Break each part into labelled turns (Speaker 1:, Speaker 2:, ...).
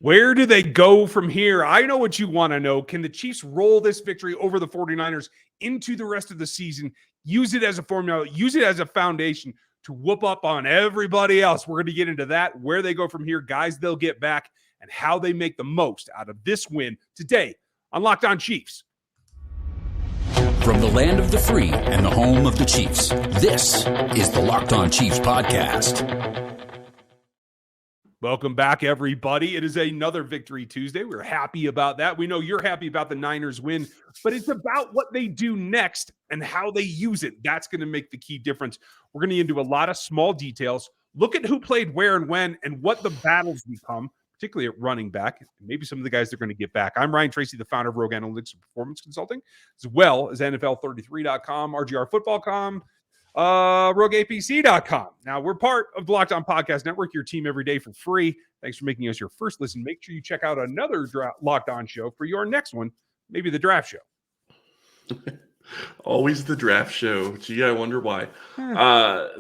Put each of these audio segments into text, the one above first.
Speaker 1: Where do they go from here? I know what you want to know. Can the Chiefs roll this victory over the 49ers into the rest of the season, use it as a formula, use it as a foundation to whoop up on everybody else? We're going to get into that, where they go from here, guys they'll get back, and how they make the most out of this win today on Locked On Chiefs.
Speaker 2: From the land of the free and the home of the Chiefs, this is the Locked On Chiefs podcast.
Speaker 1: Welcome back, everybody. It is another Victory Tuesday. We're happy about that. We know you're happy about the Niners win, but it's about what they do next and how they use it. That's going to make the key difference. We're going to get into a lot of small details, look at who played where and when, and what the battles become, particularly at running back, and maybe some of the guys they're going to get back. I'm Ryan Tracy, the founder of Rogue Analytics and Performance Consulting, as well as NFL33.com, RGRFootball.com, RogueAPC.com. Now, we're part of the Locked On Podcast Network, your team every day for free. Thanks for making us your first listen. Make sure you check out another Locked On show for your next one, maybe the draft show.
Speaker 3: Always the draft show. Gee, I wonder why.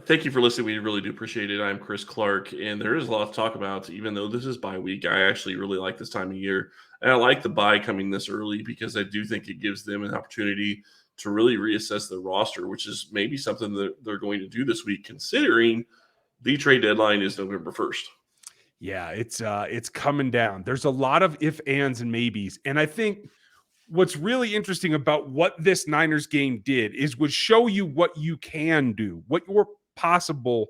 Speaker 3: Thank you for listening. We really do appreciate it. I'm Chris Clark, and there is a lot to talk about. Even though this is bye week, I actually really like this time of year. And I like the bye coming this early because I do think it gives them an opportunity to really reassess the roster, which is maybe something that they're going to do this week, considering the trade deadline is November 1st.
Speaker 1: Yeah, it's coming down. There's a lot of ifs, ands, and maybes. And I think what's really interesting about what this Niners game did would show you what you can do, what your possible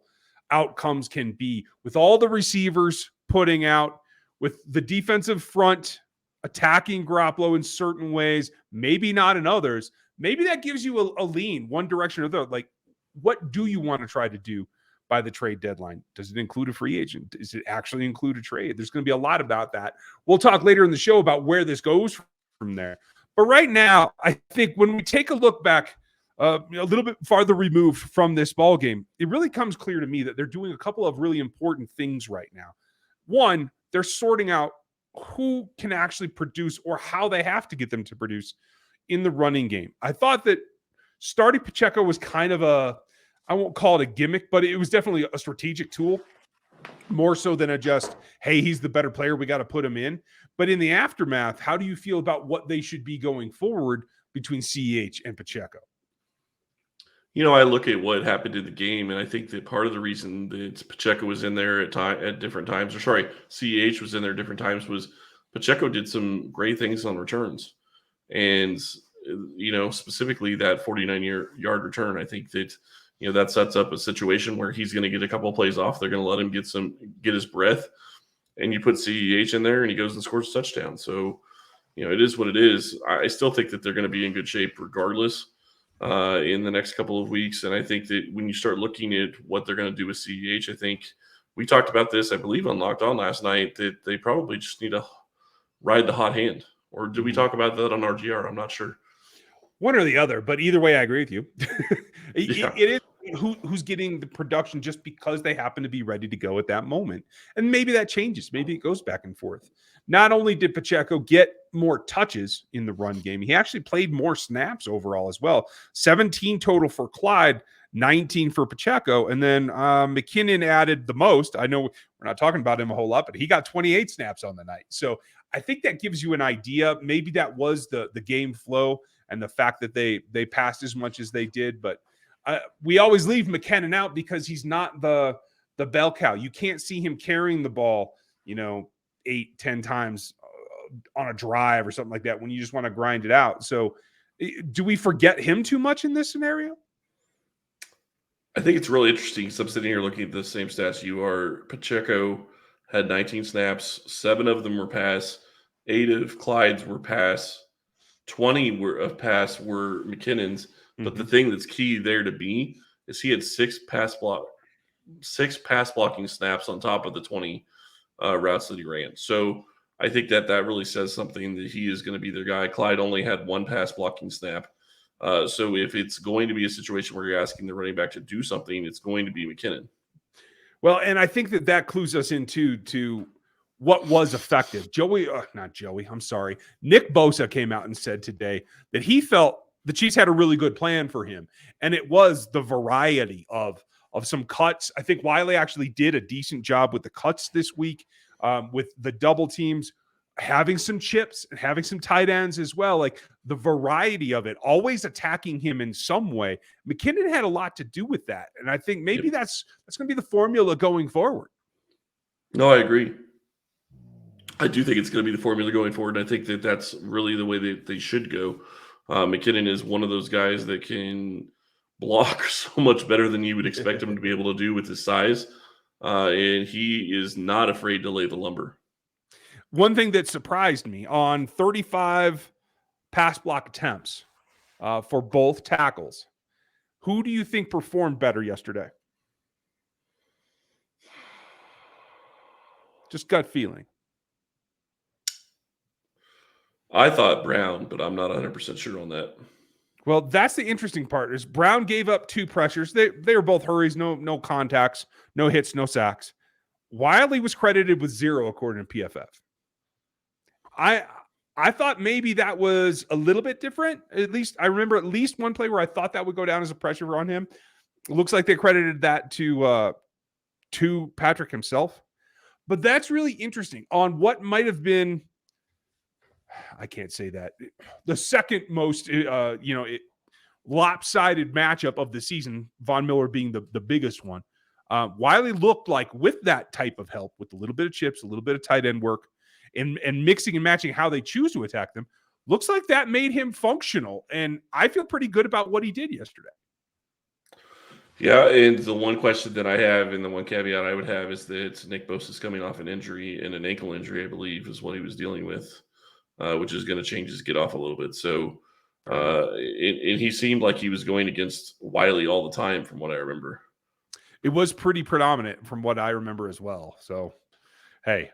Speaker 1: outcomes can be with all the receivers putting out, with the defensive front attacking Garoppolo in certain ways, maybe not in others. Maybe that gives you a lean one direction or the other. Like, what do you want to try to do by the trade deadline? Does it include a free agent? Does it actually include a trade? There's going to be a lot about that. We'll talk later in the show about where this goes from there. But right now, I think when we take a look back a little bit farther removed from this ball game, it really comes clear to me that they're doing a couple of really important things right now. One, they're sorting out who can actually produce or how they have to get them to produce in the running game. I thought that starting Pacheco was kind of I won't call it a gimmick, but it was definitely a strategic tool, more so than hey, he's the better player, we got to put him in. But in the aftermath, how do you feel about what they should be going forward between CEH and Pacheco?
Speaker 3: You know, I look at what happened in the game, and I think that part of the reason that Pacheco was in there at different times, CEH was in there at different times, was Pacheco did some great things on returns. And, you know, specifically that 49-yard return, I think that, you know, that sets up a situation where he's going to get a couple of plays off. They're going to let him get his breath. And you put CEH in there and he goes and scores a touchdown. So, you know, it is what it is. I still think that they're going to be in good shape regardless in the next couple of weeks. And I think that when you start looking at what they're going to do with CEH, I think we talked about this, I believe, on Locked On last night, that they probably just need to ride the hot hand. Or did we talk about that on RGR? I'm not sure.
Speaker 1: One or the other, but either way, I agree with you.
Speaker 3: Yeah.
Speaker 1: It is who's getting the production just because they happen to be ready to go at that moment. And maybe that changes. Maybe it goes back and forth. Not only did Pacheco get more touches in the run game, he actually played more snaps overall as well. 17 total for Clyde, 19 for Pacheco. And then McKinnon added the most. I know we're not talking about him a whole lot, but he got 28 snaps on the night. So I think that gives you an idea. Maybe that was the game flow and the fact that they passed as much as they did. But we always leave McKinnon out because he's not the bell cow. You can't see him carrying the ball, 8-10 times on a drive or something like that when you just want to grind it out. So do we forget him too much in this scenario?
Speaker 3: I think it's really interesting because I'm sitting here looking at the same stats you are. Pacheco had 19 snaps. 7 of them were pass. 8 of Clyde's were pass. 20 of pass were McKinnon's. But the thing that's key there to be is he had 6 pass blocking snaps on top of the 20 routes that he ran. So I think that really says something that he is going to be their guy. Clyde only had 1 pass blocking snap. So if it's going to be a situation where you're asking the running back to do something, it's going to be McKinnon.
Speaker 1: Well, and I think that clues us into what was effective. Nick Bosa came out and said today that he felt the Chiefs had a really good plan for him. And it was the variety of some cuts. I think Wiley actually did a decent job with the cuts this week. with the double teams, having some chips and having some tight ends as well. Like the variety of it, always attacking him in some way. McKinnon had a lot to do with that. And I think maybe that's going to be the formula going forward.
Speaker 3: No, I agree. I do think it's going to be the formula going forward. And I think that that's really the way that they should go. McKinnon is one of those guys that can block so much better than you would expect him to be able to do with his size. And he is not afraid to lay the lumber.
Speaker 1: One thing that surprised me on 35 pass block attempts for both tackles, who do you think performed better yesterday? Just gut feeling.
Speaker 3: I thought Brown, but I'm not 100% sure on that.
Speaker 1: Well, that's the interesting part is Brown gave up 2 pressures. They were both hurries, no contacts, no hits, no sacks. Wiley was credited with 0 according to PFF. I thought maybe that was a little bit different. At least I remember at least one play where I thought that would go down as a pressure on him. It looks like they credited that to Patrick himself. But that's really interesting on what might have been, I can't say that, the second most lopsided matchup of the season, Von Miller being the biggest one. Wiley looked like with that type of help, with a little bit of chips, a little bit of tight end work, and mixing and matching how they choose to attack them, looks like that made him functional. And I feel pretty good about what he did yesterday.
Speaker 3: Yeah, and the one question that I have and the one caveat I would have is that Nick Bosa is coming off an injury, and an ankle injury, I believe, is what he was dealing with, which is going to change his get off a little bit. So, and he seemed like he was going against Wiley all the time from what I remember.
Speaker 1: It was pretty predominant from what I remember as well. So, hey,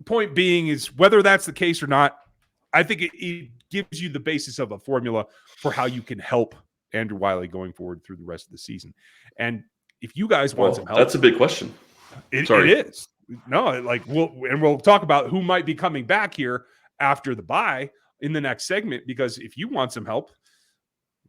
Speaker 1: point being is whether that's the case or not, I think it gives you the basis of a formula for how you can help Andrew Wiley going forward through the rest of the season. And if you guys want some help,
Speaker 3: that's a big question.
Speaker 1: It is. No, like we'll talk about who might be coming back here after the bye in the next segment, because if you want some help,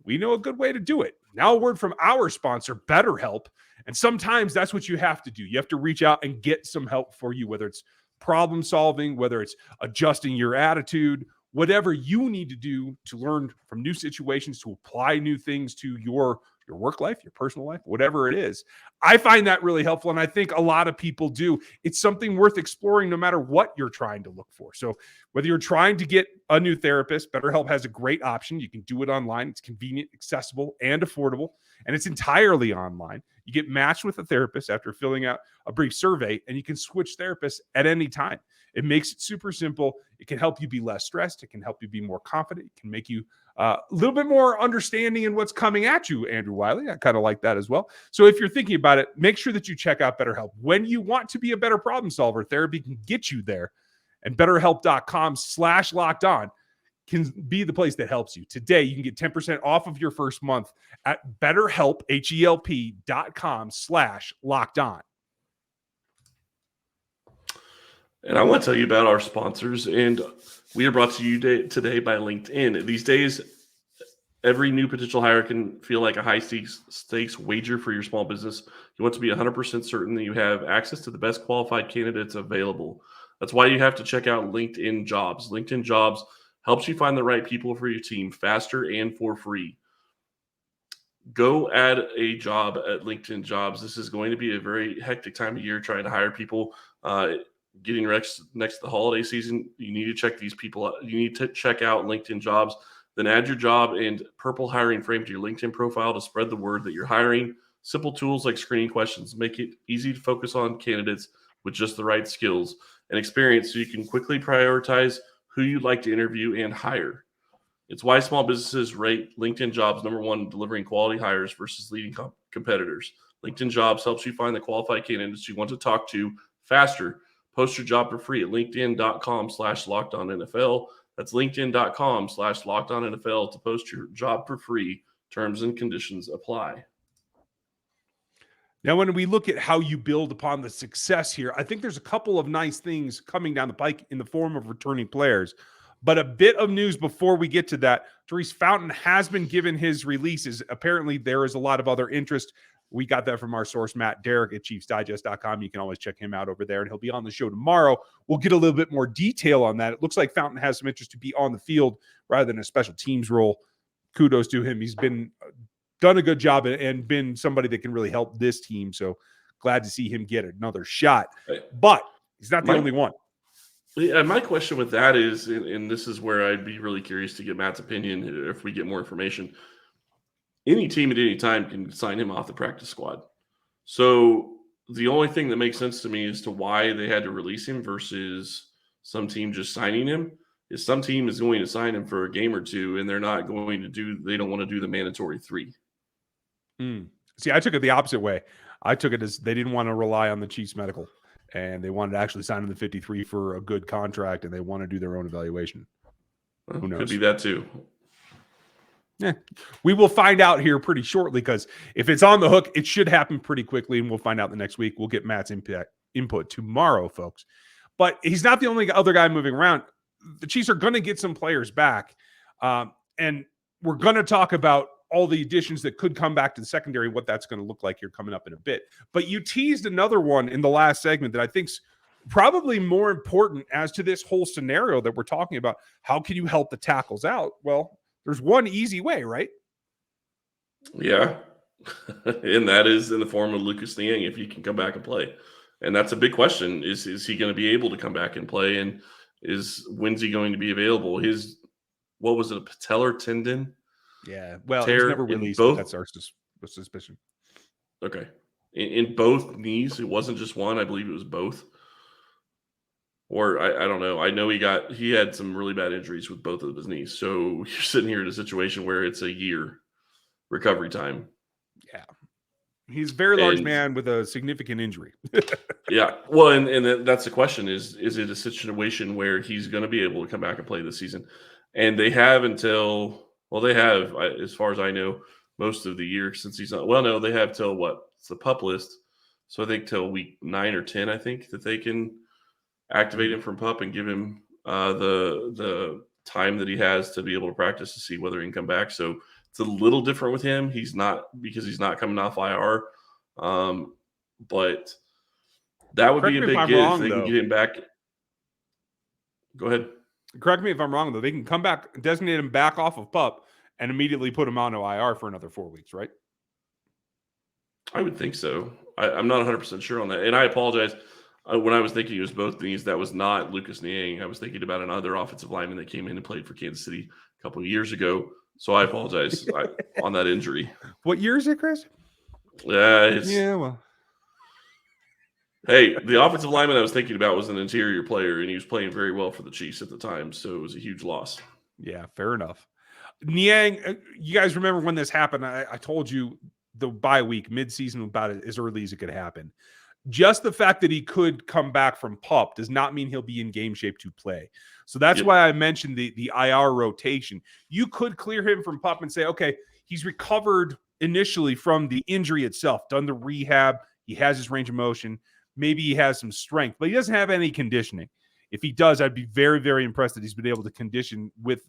Speaker 1: we know a good way to do it. Now a word from our sponsor, BetterHelp. And sometimes that's what you have to do. You have to reach out and get some help for you, whether it's problem solving, whether it's adjusting your attitude, whatever you need to do to learn from new situations, to apply new things to your work life, your personal life, whatever it is. I find that really helpful, and I think a lot of people do. It's something worth exploring no matter what you're trying to look for. So whether you're trying to get a new therapist, BetterHelp has a great option. You can do it online. It's convenient, accessible, and affordable, and it's entirely online. You get matched with a therapist after filling out a brief survey, and you can switch therapists at any time. It makes it super simple. It can help you be less stressed. It can help you be more confident. It can make you a little bit more understanding in what's coming at you, Andrew Wiley. I kind of like that as well. So if you're thinking about it, make sure that you check out BetterHelp. When you want to be a better problem solver, therapy can get you there. And BetterHelp.com/lockedon can be the place that helps you. Today, you can get 10% off of your first month at BetterHelp, HELP.com/lockedon.
Speaker 3: And I want to tell you about our sponsors, and we are brought to you today by LinkedIn. These days, every new potential hire can feel like a high-stakes wager for your small business. You want to be 100% certain that you have access to the best qualified candidates available. That's why you have to check out LinkedIn Jobs. LinkedIn Jobs helps you find the right people for your team faster and for free. Go add a job at LinkedIn Jobs. This is going to be a very hectic time of year trying to hire people. Getting next to the holiday season, you need to check these people out. You need to check out LinkedIn Jobs, then add your job and purple hiring frame to your LinkedIn profile to spread the word that you're hiring. Simple tools like screening questions make it easy to focus on candidates with just the right skills and experience so you can quickly prioritize who you'd like to interview and hire. It's why small businesses rate LinkedIn Jobs number 1 in delivering quality hires versus leading competitors. LinkedIn Jobs helps you find the qualified candidates you want to talk to faster. Post your job for free at linkedin.com/lockedonnfl. That's linkedin.com/lockedonnfl to post your job for free. Terms and conditions apply.
Speaker 1: Now, when we look at how you build upon the success here, I think there's a couple of nice things coming down the pike in the form of returning players. But a bit of news before we get to that. Therese Fountain has been given his releases. Apparently, there is a lot of other interest. We got that from our source, Matt Derrick at ChiefsDigest.com. You can always check him out over there, and he'll be on the show tomorrow. We'll get a little bit more detail on that. It looks like Fountain has some interest to be on the field rather than a special teams role. Kudos to him. He's been done a good job and been somebody that can really help this team. So glad to see him get another shot. But he's not the only one.
Speaker 3: Yeah, my question with that is, and this is where I'd be really curious to get Matt's opinion if we get more information. Any team at any time can sign him off the practice squad. So the only thing that makes sense to me as to why they had to release him versus some team just signing him is some team is going to sign him for a game or two, and they're not going to do – they don't want to do the mandatory 3.
Speaker 1: See, I took it the opposite way. I took it as they didn't want to rely on the Chiefs medical, and they wanted to actually sign him the 53 for a good contract, and they want to do their own evaluation. Who knows?
Speaker 3: Could be that too.
Speaker 1: Yeah, we will find out here pretty shortly, because if it's on the hook, it should happen pretty quickly, and we'll find out the next week. We'll get Matt's input tomorrow, folks. But he's not the only other guy moving around. The Chiefs are going to get some players back, and we're going to talk about all the additions that could come back to the secondary, what that's going to look like here coming up in a bit. But you teased another one in the last segment that I think's probably more important as to this whole scenario that we're talking about. How can you help the tackles out? Well, there's one easy way, right?
Speaker 3: Yeah. And that is in the form of Lucas Niang, if he can come back and play. And that's a big question. Is he going to be able to come back and play? And when's he going to be available? What was it, a patellar tendon?
Speaker 1: Yeah. Well, it's never released. That's our suspicion.
Speaker 3: Okay. In both knees. It wasn't just one. I believe it was both. Or I don't know. I know he had some really bad injuries with both of his knees. So you're sitting here in a situation where it's a year recovery time.
Speaker 1: Yeah. He's a very large man with a significant injury.
Speaker 3: Yeah. Well, and that's the question is it a situation where he's going to be able to come back and play this season? And they have as far as I know, most of the year since he's not. Well, no, they have till what? It's the PUP list. So I think till week 9 or 10, I think that they can activate him from PUP and give him the time that he has to be able to practice to see whether he can come back. So it's a little different with him. He's not coming off IR. But that would be a big get if they can get him back. Go ahead.
Speaker 1: Correct me if I'm wrong, though. They can come back, designate him back off of PUP, and immediately put him onto IR for another 4 weeks, right?
Speaker 3: I would think so. I'm not 100% sure on that. And I apologize. When I was thinking it was both knees, that was not Lucas Niang. I was thinking about another offensive lineman that came in and played for Kansas City a couple of years ago. So I apologize on that injury.
Speaker 1: What year is it, Chris?
Speaker 3: Yeah, well. Hey, the offensive lineman I was thinking about was an interior player, and he was playing very well for the Chiefs at the time, so it was a huge loss.
Speaker 1: Yeah, fair enough. Niang, you guys remember when this happened? I told you the bye week, mid-season, about as early as it could happen. Just the fact that he could come back from PUP does not mean he'll be in game shape to play. So that's why I mentioned the IR rotation. You could clear him from PUP and say, okay, he's recovered initially from the injury itself, done the rehab, he has his range of motion, maybe he has some strength, but he doesn't have any conditioning. If he does, I'd be very, very impressed that he's been able to condition with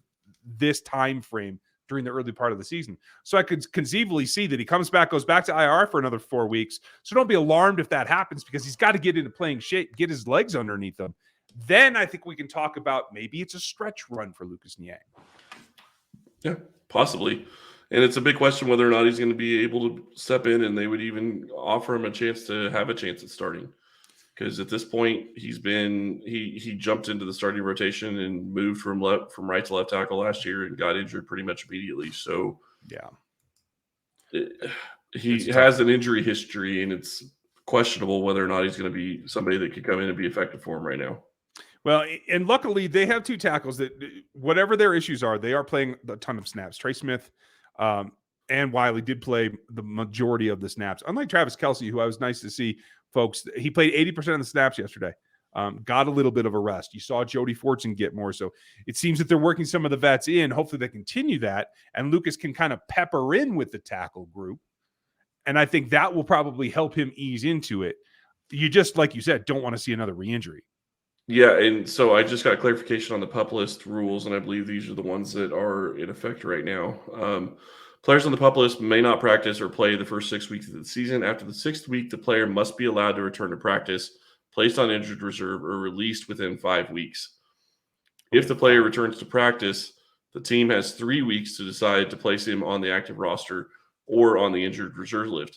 Speaker 1: this time frame during the early part of the season. So I could conceivably see that he comes back, goes back to IR for another 4 weeks. So don't be alarmed if that happens, because he's got to get into playing shape, get his legs underneath him. Then I think we can talk about maybe it's a stretch run for Lucas Niang.
Speaker 3: Yeah, possibly. And it's a big question whether or not he's going to be able to step in, and they would even offer him a chance to have a chance at starting. Because at this point, he jumped into the starting rotation and moved from right to left tackle last year and got injured pretty much immediately. So
Speaker 1: yeah,
Speaker 3: he has an injury history, and it's questionable whether or not he's going to be somebody that could come in and be effective for him right now.
Speaker 1: Well, and luckily they have 2 tackles that, whatever their issues are, they are playing a ton of snaps. Trey Smith and Wiley did play the majority of the snaps. Unlike Travis Kelce, who I was nice to see, folks, he played 80% of the snaps yesterday. Got a little bit of a rest. You saw Jody Fortson get more. So it seems that they're working some of the vets in. Hopefully they continue that. And Lucas can kind of pepper in with the tackle group. And I think that will probably help him ease into it. You just, like you said, don't want to see another re-injury.
Speaker 3: Yeah, and so I just got clarification on the PUP list rules, and I believe these are the ones that are in effect right now. Players on the PUP list may not practice or play the first 6 weeks of the season. After the 6th week, the player must be allowed to return to practice, placed on injured reserve, or released within 5 weeks. If the player returns to practice, the team has 3 weeks to decide to place him on the active roster or on the injured reserve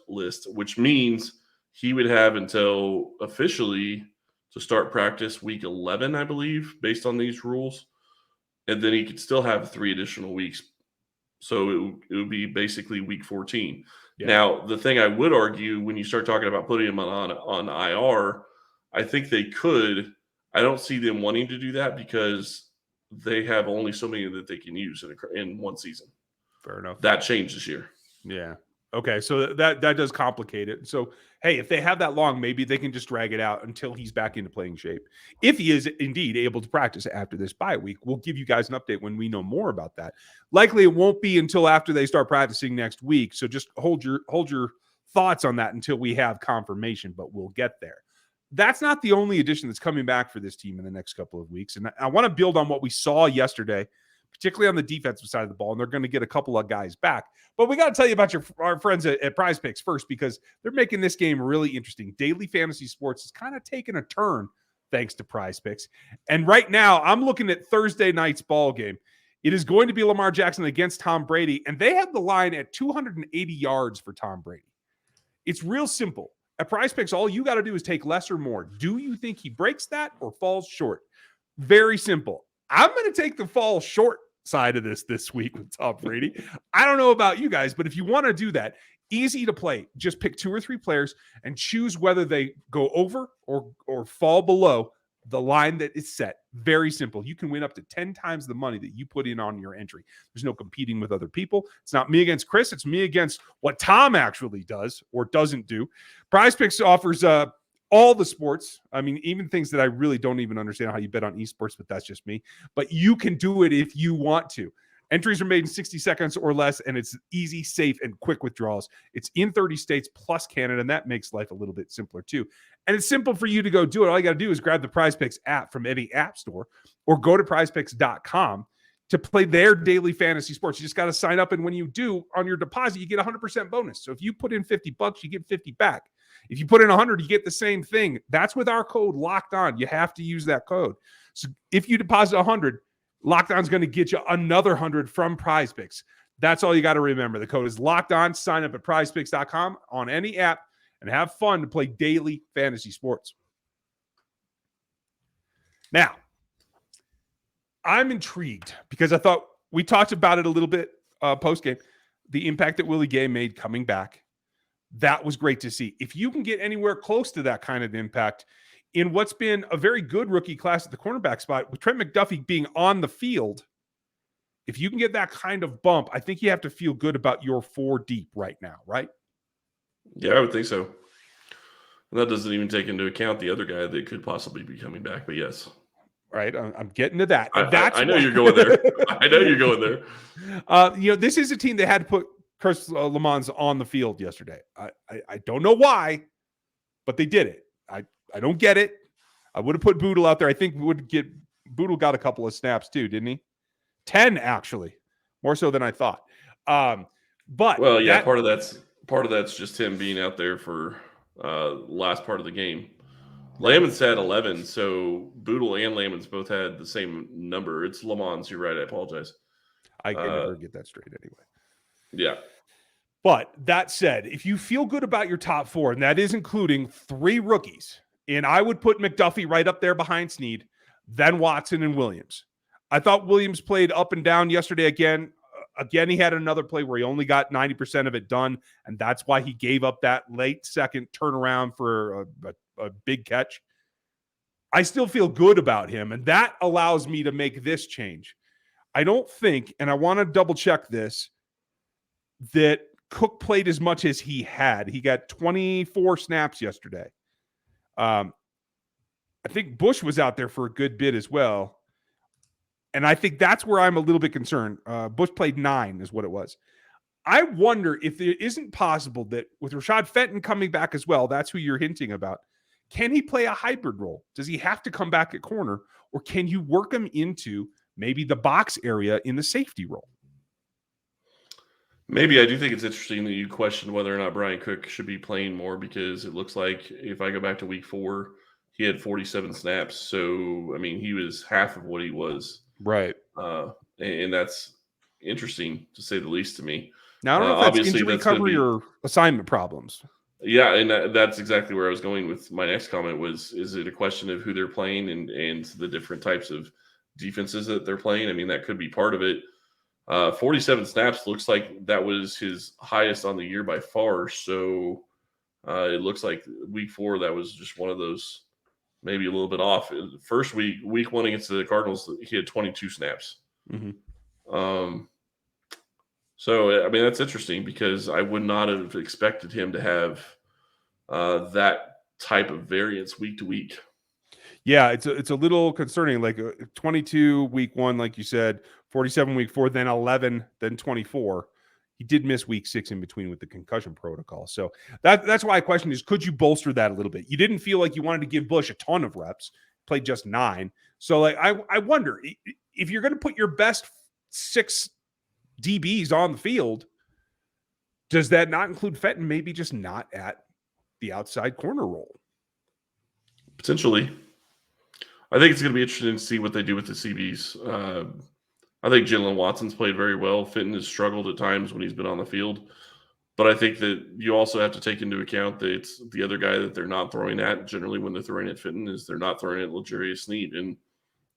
Speaker 3: list, which means he would have until officially to start practice week 11, I believe, based on these rules. And then he could still have 3 additional weeks. So it would be basically week 14. Yeah. Now, the thing I would argue when you start talking about putting him on IR, I think they could. I don't see them wanting to do that because they have only so many that they can use in one season.
Speaker 1: Fair enough.
Speaker 3: That changed this year.
Speaker 1: Yeah. Okay. So that does complicate it. So, hey, if they have that long, maybe they can just drag it out until he's back into playing shape. If he is indeed able to practice after this bye week, we'll give you guys an update when we know more about that. Likely it won't be until after they start practicing next week. So just hold your thoughts on that until we have confirmation, but we'll get there. That's not the only addition that's coming back for this team in the next couple of weeks. And I want to build on what we saw yesterday, particularly on the defensive side of the ball, and they're going to get a couple of guys back. But we got to tell you about our friends at PrizePicks first, because they're making this game really interesting. Daily fantasy sports is kind of taking a turn thanks to PrizePicks. And right now, I'm looking at Thursday night's ball game. It is going to be Lamar Jackson against Tom Brady, and they have the line at 280 yards for Tom Brady. It's real simple. At PrizePicks, all you got to do is take less or more. Do you think he breaks that or falls short? Very simple. I'm going to take the fall short side of this week with Tom Brady. I don't know about you guys, but if you want to do that, easy to play. Just pick 2 or 3 players and choose whether they go over or fall below the line that is set. Very simple. You can win up to 10 times the money that you put in on your entry. There's no competing with other people. It's not me against Chris. It's me against what Tom actually does or doesn't do. PrizePicks offers all the sports. I mean, even things that I really don't even understand how you bet on esports, but that's just me. But you can do it if you want to. Entries are made in 60 seconds or less, and it's easy, safe, and quick withdrawals. It's in 30 states plus Canada, and that makes life a little bit simpler too. And it's simple for you to go do it. All you got to do is grab the PrizePicks app from any app store or go to prizepicks.com to play their daily fantasy sports. You just got to sign up, and when you do, on your deposit, you get 100% bonus. So if you put in $50, you get 50 back. If you put in 100, you get the same thing. That's with our code Locked On. You have to use that code. So if you deposit 100, Locked On's going to get you another 100 from PrizePicks. That's all you got to remember. The code is Locked On. Sign up at prizepicks.com on any app and have fun to play daily fantasy sports. Now, I'm intrigued because I thought we talked about it a little bit post-game, the impact that Willie Gay made coming back. That was great to see. If you can get anywhere close to that kind of impact in what's been a very good rookie class at the cornerback spot, with Trent McDuffie being on the field, if you can get that kind of bump, I think you have to feel good about your 4 deep right now, right?
Speaker 3: Yeah, I would think so. And that doesn't even take into account the other guy that could possibly be coming back, but yes.
Speaker 1: Right, I'm getting to that.
Speaker 3: I know you're going there. I know you're going there.
Speaker 1: This is a team that had to put Chris Lamons on the field yesterday. I don't know why, but they did it. I don't get it. I would have put Boodle out there. I think Boodle got a couple of snaps too, didn't he? 10 actually, more so than I thought. But
Speaker 3: well, yeah, part of that's just him being out there for last part of the game. Lamons had 11, so Boodle and Lamons both had the same number. It's Lamons. You're right. I apologize.
Speaker 1: I can never get that straight anyway.
Speaker 3: Yeah.
Speaker 1: But that said, if you feel good about your top 4, and that is including 3 rookies, and I would put McDuffie right up there behind Snead, then Watson and Williams. I thought Williams played up and down yesterday again. Again, he had another play where he only got 90% of it done, and that's why he gave up that late second turnaround for a big catch. I still feel good about him, and that allows me to make this change. I don't think, and I want to double check this, that Cook played as much as he had. He got 24 snaps yesterday. I think Bush was out there for a good bit as well. And I think that's where I'm a little bit concerned. Bush played 9 is what it was. I wonder if it isn't possible that with Rashad Fenton coming back as well, that's who you're hinting about. Can he play a hybrid role? Does he have to come back at corner, or can you work him into maybe the box area in the safety role?
Speaker 3: Maybe I do think it's interesting that you question whether or not Brian Cook should be playing more, because it looks like if I go back to week 4, he had 47 snaps. So, I mean, he was half of what he was.
Speaker 1: Right.
Speaker 3: And that's interesting to say the least to me.
Speaker 1: Now, I don't know if that's
Speaker 3: Obviously,
Speaker 1: injury
Speaker 3: that's going to
Speaker 1: recovery
Speaker 3: be,
Speaker 1: or assignment problems.
Speaker 3: yeah, and that's exactly where I was going with my next comment was, is it a question of who they're playing and the different types of defenses that they're playing? I mean, that could be part of it. 47 snaps looks like that was his highest on the year by far. So it looks like week 4, that was just one of those, maybe a little bit off. First week 1 against the Cardinals, he had 22 snaps.
Speaker 1: Mm-hmm.
Speaker 3: So, I mean, that's interesting because I would not have expected him to have that type of variance week to week.
Speaker 1: Yeah, it's a little concerning. Like 22 week 1, like you said, 47 week 4, then 11, then 24. He did miss week 6 in between with the concussion protocol. So that's why I question is, could you bolster that a little bit? You didn't feel like you wanted to give Bush a ton of reps, played just 9. So like I wonder if you're going to put your best 6 DBs on the field, does that not include Fenton maybe just not at the outside corner role?
Speaker 3: Potentially. I think it's going to be interesting to see what they do with the CBs. I think Jalen Watson's played very well. Fenton has struggled at times when he's been on the field. But I think that you also have to take into account that it's the other guy that they're not throwing at. Generally, when they're throwing at Fenton, is they're not throwing at L'Jarius Sneed. And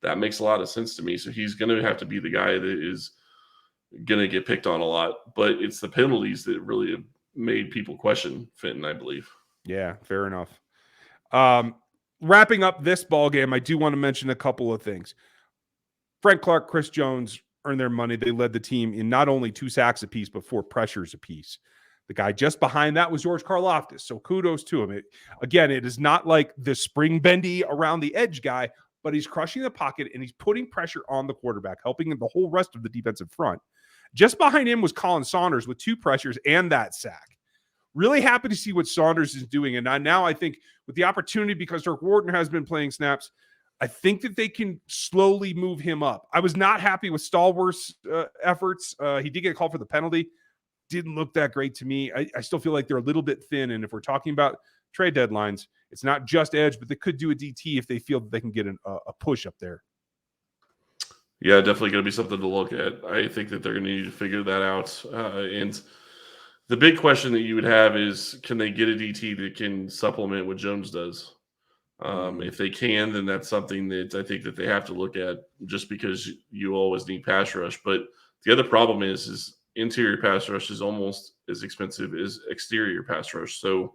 Speaker 3: that makes a lot of sense to me. So he's going to have to be the guy that is going to get picked on a lot. But it's the penalties that really have made people question Fenton, I believe.
Speaker 1: Yeah, fair enough. Wrapping up this ball game, I do want to mention a couple of things. Frank Clark, Chris Jones earned their money. They led the team in not only 2 sacks apiece, but 4 pressures apiece. The guy just behind that was George Karlaftis. So kudos to him. It is not like the spring bendy around the edge guy, but he's crushing the pocket and he's putting pressure on the quarterback, helping the whole rest of the defensive front. Just behind him was Colin Saunders with 2 pressures and that sack. Really happy to see what Saunders is doing. And now I think with the opportunity, because Dirk Wharton has been playing snaps, I think that they can slowly move him up. I was not happy with Stallworth's efforts. He did get called for the penalty. Didn't look that great to me. I still feel like they're a little bit thin. And if we're talking about trade deadlines, it's not just edge, but they could do a DT if they feel that they can get a push up there.
Speaker 3: Yeah, definitely going to be something to look at. I think that they're going to need to figure that out. And the big question that you would have is, can they get a DT that can supplement what Jones does? If they can, then that's something that I think that they have to look at, just because you always need pass rush. But the other problem is interior pass rush is almost as expensive as exterior pass rush. So,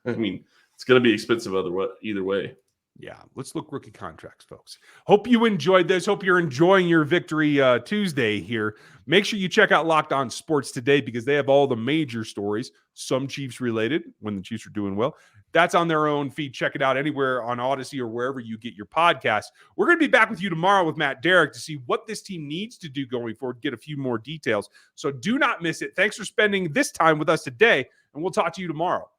Speaker 3: I mean, it's going to be expensive either way.
Speaker 1: Yeah, let's look rookie contracts, folks. Hope you enjoyed this. Hope you're enjoying your Victory Tuesday here. Make sure you check out Locked On Sports today, because they have all the major stories, some Chiefs related when the Chiefs are doing well. That's on their own feed. Check it out anywhere on Odyssey or wherever you get your podcasts. We're going to be back with you tomorrow with Matt Derrick to see what this team needs to do going forward, get a few more details. So do not miss it. Thanks for spending this time with us today, and we'll talk to you tomorrow.